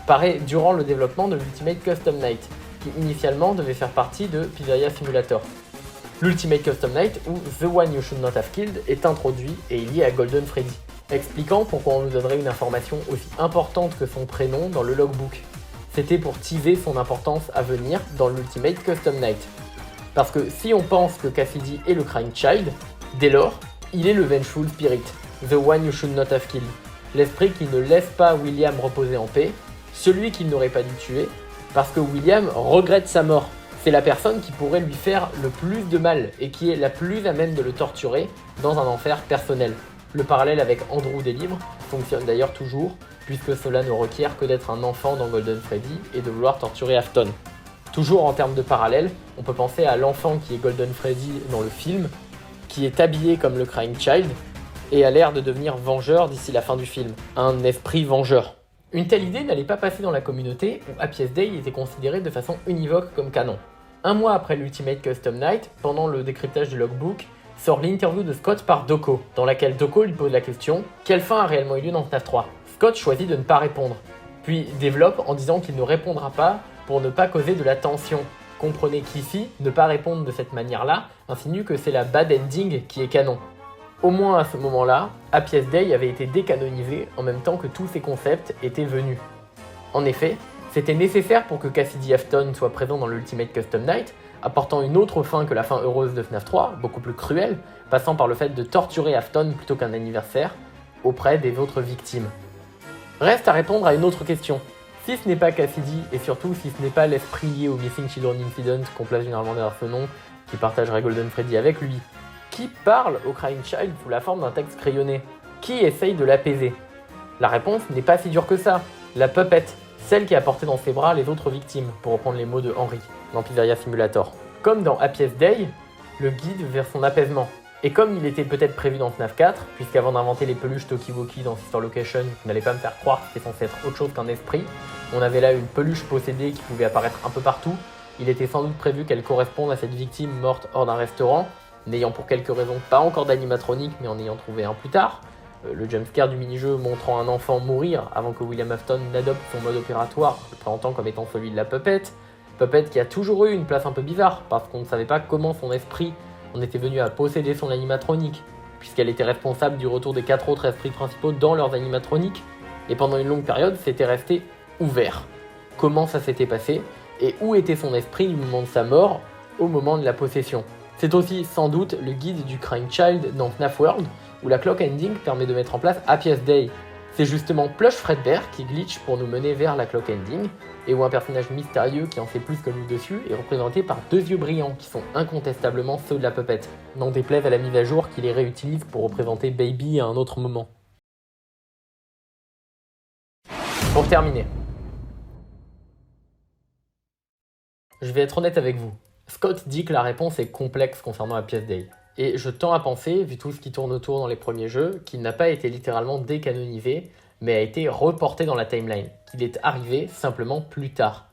paraît durant le développement de l'Ultimate Custom Night, qui initialement devait faire partie de Pizzeria Simulator. L'Ultimate Custom Night, ou The One You Should Not Have Killed, est introduit et est lié à Golden Freddy, expliquant pourquoi on nous donnerait une information aussi importante que son prénom dans le logbook. C'était pour teaser son importance à venir dans l'Ultimate Custom Night. Parce que si on pense que Cassidy est le Crying Child, dès lors, il est le Vengeful Spirit, The One You Should Not Have Killed, l'esprit qui ne laisse pas William reposer en paix, celui qu'il n'aurait pas dû tuer, parce que William regrette sa mort. C'est la personne qui pourrait lui faire le plus de mal et qui est la plus à même de le torturer dans un enfer personnel. Le parallèle avec Andrew des livres fonctionne d'ailleurs toujours, puisque cela ne requiert que d'être un enfant dans Golden Freddy et de vouloir torturer Afton. Toujours en termes de parallèle, on peut penser à l'enfant qui est Golden Freddy dans le film, qui est habillé comme le Crying Child et a l'air de devenir vengeur d'ici la fin du film, un esprit vengeur. Une telle idée n'allait pas passer dans la communauté où Happiest Day était considéré de façon univoque comme canon. Un mois après l'Ultimate Custom Night, pendant le décryptage du logbook, sort l'interview de Scott par Doko, dans laquelle Doko lui pose la question « Quelle fin a réellement eu lieu dans FNAF 3 ?» Scott choisit de ne pas répondre, puis développe en disant qu'il ne répondra pas pour ne pas causer de la tension. Comprenez qu'ici, ne pas répondre de cette manière-là insinue que c'est la bad ending qui est canon. Au moins à ce moment-là, Happiest Day avait été décanonisé en même temps que tous ces concepts étaient venus. En effet, c'était nécessaire pour que Cassidy Afton soit présent dans l'Ultimate Custom Night, apportant une autre fin que la fin heureuse de FNAF 3, beaucoup plus cruelle, passant par le fait de torturer Afton plutôt qu'un anniversaire, auprès des autres victimes. Reste à répondre à une autre question. Si ce n'est pas Cassidy, et surtout si ce n'est pas l'esprit lié au Missing Children Incident qu'on place généralement derrière ce nom, qui partagerait Golden Freddy avec lui, qui parle au Crying Child sous la forme d'un texte crayonné? Qui essaye de l'apaiser? La réponse n'est pas si dure que ça. La puppet, celle qui a porté dans ses bras les autres victimes, pour reprendre les mots de Henry, dans Pizzeria Simulator. Comme dans Happiest Day, le guide vers son apaisement. Et comme il était peut-être prévu dans FNAF 4, puisqu'avant d'inventer les peluches Tokiwoki dans Sister Location, vous n'allez pas me faire croire que c'était censé être autre chose qu'un esprit, on avait là une peluche possédée qui pouvait apparaître un peu partout, il était sans doute prévu qu'elle corresponde à cette victime morte hors d'un restaurant, n'ayant pour quelques raisons pas encore d'animatronique mais en ayant trouvé un plus tard, le jumpscare du mini-jeu montrant un enfant mourir avant que William Afton n'adopte son mode opératoire, le présentant comme étant celui de la puppet qui a toujours eu une place un peu bizarre, parce qu'on ne savait pas comment son esprit en était venu à posséder son animatronique, puisqu'elle était responsable du retour des 4 autres esprits principaux dans leurs animatroniques, et pendant une longue période, c'était resté ouvert. Comment ça s'était passé, et où était son esprit du moment de sa mort, au moment de la possession. C'est aussi sans doute le guide du Crying Child dans FNAF World, où la clock ending permet de mettre en place Happiest Day. C'est justement Plush Fredbear qui glitch pour nous mener vers la clock ending, et où un personnage mystérieux qui en sait plus que nous dessus est représenté par 2 yeux brillants qui sont incontestablement ceux de la puppet, n'en déplaise à la mise à jour qui les réutilise pour représenter Baby à un autre moment. Pour terminer, je vais être honnête avec vous. Scott dit que la réponse est complexe concernant Happiest Day. Et je tends à penser, vu tout ce qui tourne autour dans les premiers jeux, qu'il n'a pas été littéralement décanonisé, mais a été reporté dans la timeline, qu'il est arrivé simplement plus tard.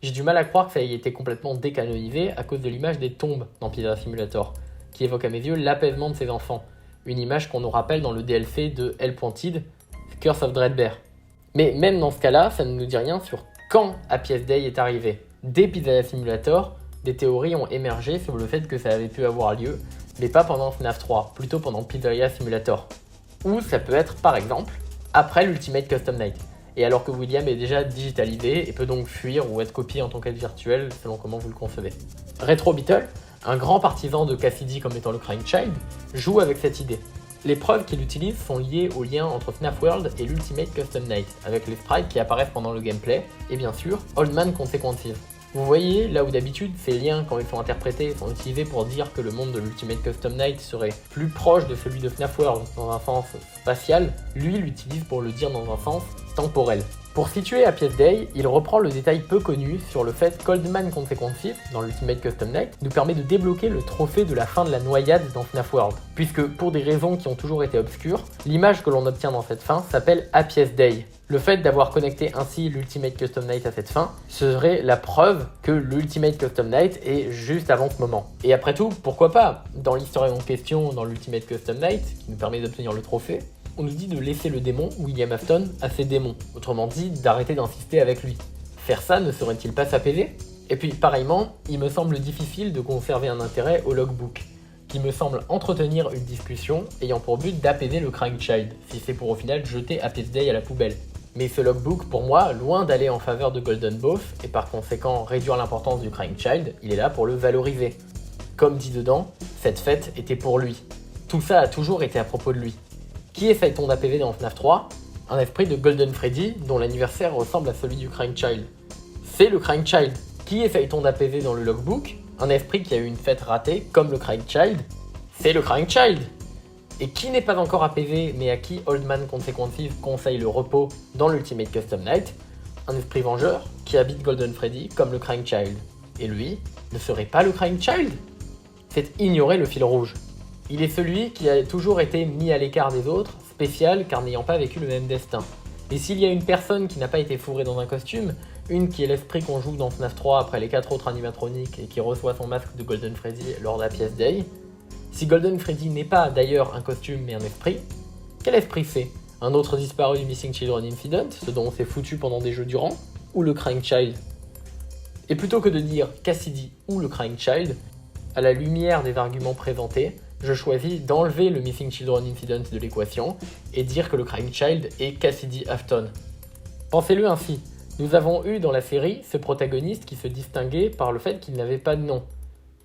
J'ai du mal à croire que ça ait été complètement décanonisé à cause de l'image des tombes dans Pizzeria Simulator, qui évoque à mes yeux l'apaisement de ses enfants, une image qu'on nous rappelle dans le DLC de L.Id, Curse of Dreadbear. Mais même dans ce cas-là, ça ne nous dit rien sur quand Happiest Day est arrivé. Dès Pizzeria Simulator, des théories ont émergé sur le fait que ça avait pu avoir lieu, mais pas pendant FNAF 3, plutôt pendant Pizzeria Simulator. Ou ça peut être, par exemple, après l'Ultimate Custom Night, et alors que William est déjà digitalisé et peut donc fuir ou être copié en tant qu'être virtuel selon comment vous le concevez. Retro Beetle, un grand partisan de Cassidy comme étant le Crying Child, joue avec cette idée. Les preuves qu'il utilise sont liées au lien entre FNAF World et l'Ultimate Custom Night, avec les sprites qui apparaissent pendant le gameplay, et bien sûr, Old Man Consequences. Vous voyez, là où d'habitude, ces liens, quand ils sont interprétés, sont utilisés pour dire que le monde de l'Ultimate Custom Night serait plus proche de celui de FNAF World dans un sens spatial, lui l'utilise pour le dire dans un sens temporel. Pour situer Happiest Day, il reprend le détail peu connu sur le fait qu'Oldman Consequences, dans l'Ultimate Custom Night, nous permet de débloquer le trophée de la fin de la noyade dans FNAF World. Puisque, pour des raisons qui ont toujours été obscures, l'image que l'on obtient dans cette fin s'appelle Happiest Day. Le fait d'avoir connecté ainsi l'Ultimate Custom Night à cette fin serait la preuve que l'Ultimate Custom Night est juste avant ce moment. Et après tout, pourquoi pas? Dans l'histoire en question, dans l'Ultimate Custom Night, qui nous permet d'obtenir le trophée, on nous dit de laisser le démon, William Afton, à ses démons. Autrement dit, d'arrêter d'insister avec lui. Faire ça ne serait-il pas s'apaiser? Et puis, pareillement, il me semble difficile de conserver un intérêt au logbook, qui me semble entretenir une discussion ayant pour but d'apaiser le Crying Child, si c'est pour au final jeter Happiest Day à la poubelle. Mais ce logbook, pour moi, loin d'aller en faveur de Golden Both, et par conséquent réduire l'importance du Crying Child, il est là pour le valoriser. Comme dit dedans, cette fête était pour lui. Tout ça a toujours été à propos de lui. Qui essaye-t-on d'apaiser dans FNAF 3? Un esprit de Golden Freddy dont l'anniversaire ressemble à celui du Crying Child. C'est le Crying Child. Qui essaye-t-on d'apaiser dans le logbook? Un esprit qui a eu une fête ratée comme le Crying Child. C'est le Crying Child. Et qui n'est pas encore apaisé mais à qui Old Man Consequences conseille le repos dans l'Ultimate Custom Night? Un esprit vengeur qui habite Golden Freddy comme le Crying Child. Et lui, ne serait pas le Crying Child? C'est ignorer le fil rouge. Il est celui qui a toujours été mis à l'écart des autres, spécial car n'ayant pas vécu le même destin. Et s'il y a une personne qui n'a pas été fourrée dans un costume, une qui est l'esprit qu'on joue dans FNAF 3 après les 4 autres animatroniques et qui reçoit son masque de Golden Freddy lors d'Happiest Day, si Golden Freddy n'est pas d'ailleurs un costume mais un esprit, quel esprit c'est? Un autre disparu du Missing Children Incident, ce dont on s'est foutu pendant des jeux durant, ou le Crying Child? Et plutôt que de dire Cassidy ou le Crying Child, à la lumière des arguments présentés, je choisis d'enlever le Missing Children Incident de l'équation et dire que le Crying Child est Cassidy Afton. Pensez-le ainsi, nous avons eu dans la série ce protagoniste qui se distinguait par le fait qu'il n'avait pas de nom.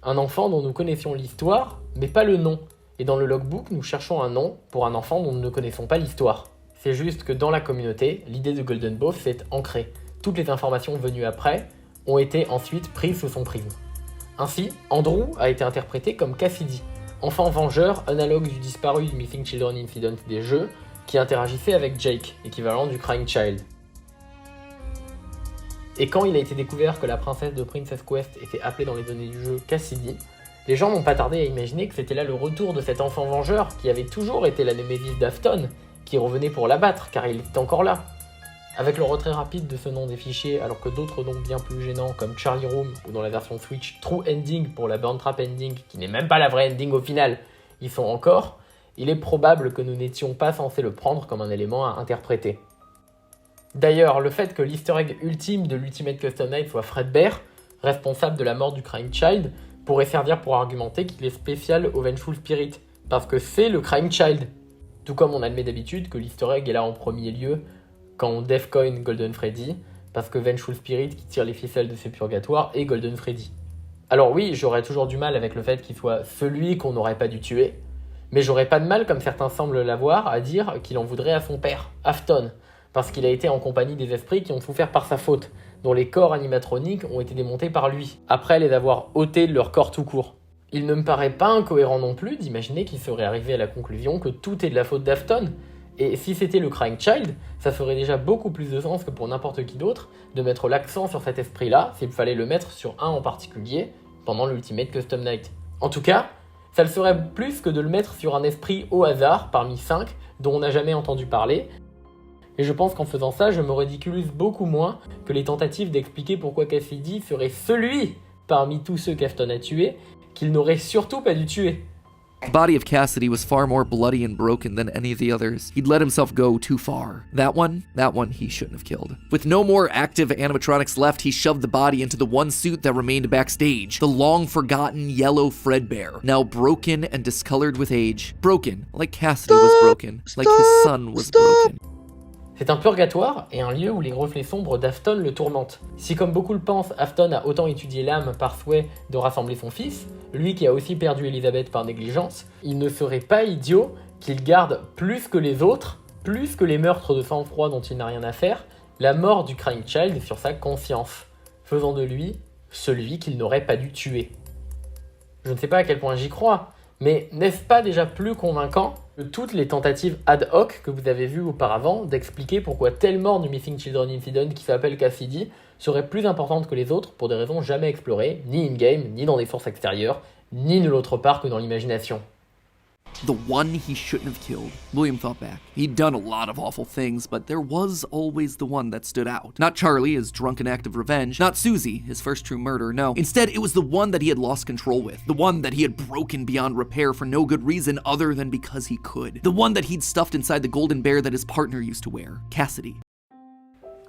Un enfant dont nous connaissions l'histoire, mais pas le nom, et dans le logbook, nous cherchons un nom pour un enfant dont nous ne connaissons pas l'histoire. C'est juste que dans la communauté, l'idée de Golden Bough s'est ancrée. Toutes les informations venues après ont été ensuite prises sous son prisme. Ainsi, Andrew a été interprété comme Cassidy, enfant vengeur analogue du disparu du Missing Children Incident des jeux, qui interagissait avec Jake, équivalent du Crying Child. Et quand il a été découvert que la princesse de Princess Quest était appelée dans les données du jeu Cassidy, les gens n'ont pas tardé à imaginer que c'était là le retour de cet enfant vengeur qui avait toujours été la némésis d'Afton, qui revenait pour l'abattre car il était encore là. Avec le retrait rapide de ce nom des fichiers, alors que d'autres noms bien plus gênants comme Charlie Room ou dans la version Switch True Ending pour la Burn Trap Ending, qui n'est même pas la vraie ending au final, y sont encore, il est probable que nous n'étions pas censés le prendre comme un élément à interpréter. D'ailleurs, le fait que l'easter egg ultime de l'Ultimate Custom Night soit Fredbear, responsable de la mort du Crying Child, pourrait servir pour argumenter qu'il est spécial au Vengeful Spirit, parce que c'est le Crying Child. Tout comme on admet d'habitude que l'easter egg est là en premier lieu quand on defcoin Golden Freddy, parce que Vengeful Spirit qui tire les ficelles de ses purgatoires est Golden Freddy. Alors oui, j'aurais toujours du mal avec le fait qu'il soit celui qu'on n'aurait pas dû tuer, mais j'aurais pas de mal, comme certains semblent l'avoir, à dire qu'il en voudrait à son père, Afton, parce qu'il a été en compagnie des esprits qui ont souffert par sa faute, dont les corps animatroniques ont été démontés par lui, après les avoir ôtés de leur corps tout court. Il ne me paraît pas incohérent non plus d'imaginer qu'il serait arrivé à la conclusion que tout est de la faute d'Afton, et si c'était le Crying Child, ça ferait déjà beaucoup plus de sens que pour n'importe qui d'autre de mettre l'accent sur cet esprit-là, s'il fallait le mettre sur un en particulier, pendant l'Ultimate Custom Night. En tout cas, ça le serait plus que de le mettre sur un esprit au hasard, parmi 5, dont on n'a jamais entendu parler, et je pense qu'en faisant ça, je me ridiculise beaucoup moins que les tentatives d'expliquer pourquoi Cassidy serait celui, parmi tous ceux qu'Afton a tués, qu'il n'aurait surtout pas dû tuer. The body of Cassidy was far more bloody and broken than any of the others. He'd let himself go too far. That one he shouldn't have killed. With no more active animatronics left, he shoved the body into the one suit that remained backstage. The long-forgotten yellow Fredbear, now broken and discolored with age. Broken, like Cassidy was broken, like his son was broken. C'est un purgatoire et un lieu où les reflets sombres d'Afton le tourmentent. Si comme beaucoup le pensent, Afton a autant étudié l'âme par souhait de rassembler son fils, lui qui a aussi perdu Elizabeth par négligence, il ne serait pas idiot qu'il garde plus que les autres, plus que les meurtres de sang-froid dont il n'a rien à faire, la mort du Crying Child sur sa conscience, faisant de lui celui qu'il n'aurait pas dû tuer. Je ne sais pas à quel point j'y crois, mais n'est-ce pas déjà plus convaincant que toutes les tentatives ad hoc que vous avez vues auparavant d'expliquer pourquoi telle mort du Missing Children Incident qui s'appelle Cassidy serait plus importante que les autres pour des raisons jamais explorées, ni in-game, ni dans des sources extérieures, ni nulle autre part que dans l'imagination. The one he shouldn't have killed. William thought back. He'd done a lot of awful things, but there was always the one that stood out. Not Charlie, his drunken act of revenge. Not Susie, his first true murder, no. Instead, it was the one that he had lost control with. The one that he had broken beyond repair for no good reason other than because he could. The one that he'd stuffed inside the golden bear that his partner used to wear. Cassidy.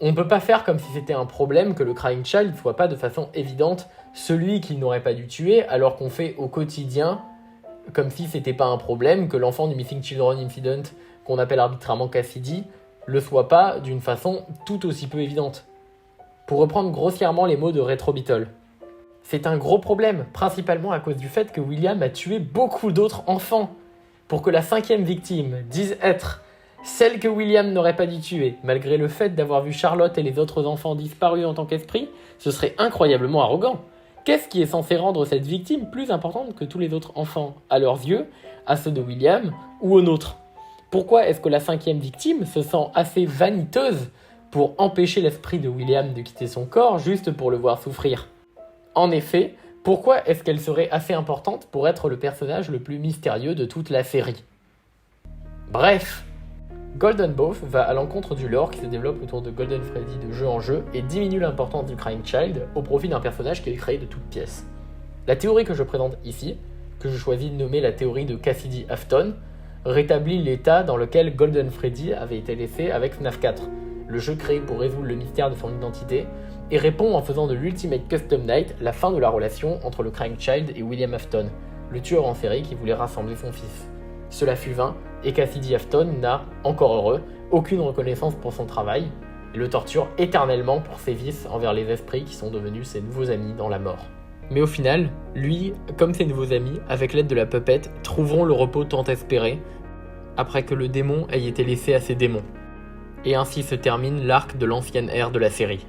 On ne peut pas faire comme si c'était un problème que le Crying Child soit pas de façon évidente celui qu'il n'aurait pas dû tuer, alors qu'on fait au quotidien comme si c'était pas un problème que l'enfant du Missing Children Incident, qu'on appelle arbitrairement Cassidy, le soit pas d'une façon tout aussi peu évidente. Pour reprendre grossièrement les mots de Retro Beetle, c'est un gros problème, principalement à cause du fait que William a tué beaucoup d'autres enfants. Pour que la 5e victime dise être celle que William n'aurait pas dû tuer, malgré le fait d'avoir vu Charlotte et les autres enfants disparus en tant qu'esprit, ce serait incroyablement arrogant. Qu'est-ce qui est censé rendre cette victime plus importante que tous les autres enfants, à leurs yeux, à ceux de William ou aux nôtres ? Pourquoi est-ce que la 5e victime se sent assez vaniteuse pour empêcher l'esprit de William de quitter son corps juste pour le voir souffrir ? En effet, pourquoi est-ce qu'elle serait assez importante pour être le personnage le plus mystérieux de toute la série ? Bref, Golden Bough va à l'encontre du lore qui se développe autour de Golden Freddy de jeu en jeu et diminue l'importance du Crying Child au profit d'un personnage qui est créé de toutes pièces. La théorie que je présente ici, que je choisis de nommer la théorie de Cassidy Afton, rétablit l'état dans lequel Golden Freddy avait été laissé avec FNAF 4, le jeu créé pour résoudre le mystère de son identité, et répond en faisant de l'Ultimate Custom Night la fin de la relation entre le Crying Child et William Afton, le tueur en série qui voulait rassembler son fils. Cela fut vain, et Cassidy Afton n'a, encore heureux, aucune reconnaissance pour son travail, et le torture éternellement pour ses vices envers les esprits qui sont devenus ses nouveaux amis dans la mort. Mais au final, lui, comme ses nouveaux amis, avec l'aide de la Puppet, trouveront le repos tant espéré, après que le démon ait été laissé à ses démons. Et ainsi se termine l'arc de l'ancienne ère de la série.